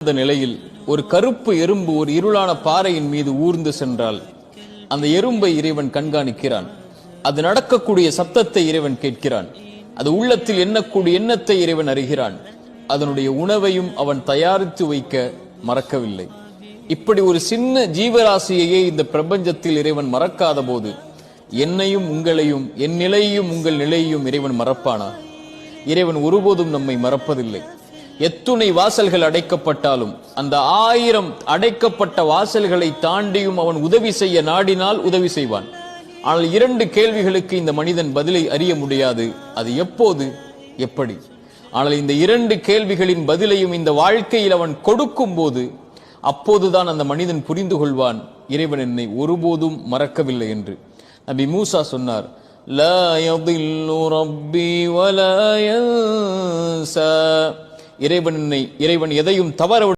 இந்த நிலையில் ஒரு கருப்பு எறும்பு ஒரு இருளான பாறையின் மீது ஊர்ந்து சென்றால் அந்த எறும்பை இறைவன் கண்காணிக்கிறான். அது நடக்கக்கூடிய சப்தத்தை இறைவன் கேட்கிறான். அது உள்ளத்தில் எண்ணக்கூடிய எண்ணத்தை இறைவன் அறிகிறான். அதனுடைய உணவையும் அவன் தயாரித்து வைக்க மறக்கவில்லை. இப்படி ஒரு சின்ன ஜீவராசியையே இந்த பிரபஞ்சத்தில் இறைவன் மறக்காத போது என்னையும் உங்களையும், என் நிலையையும் உங்கள் நிலையையும் இறைவன் மறப்பானா? இறைவன் ஒருபோதும் நம்மை மறப்பதில்லை. எத்துணை வாசல்கள் அடைக்கப்பட்டாலும் அந்த 1000 அடைக்கப்பட்ட வாசல்களை தாண்டியும் அவன் உதவி செய்ய நாடினால் உதவி செய்வான். ஆனால் 2 கேள்விகளுக்கு இந்த மனிதன் பதிலை அறிய முடியாது. அது எப்போது, எப்படி? ஆனால் இந்த 2 கேள்விகளின் பதிலையும் இந்த வாழ்க்கையில் அவன் கொடுக்கும் போது அப்போதுதான் அந்த மனிதன் புரிந்து கொள்வான், இறைவன் என்னை ஒருபோதும் மறக்கவில்லை என்று. நபி மூசா சொன்னார், லா யதில்லு ரப்பி வலா யன்சா. இறைவன் எதையும் தவற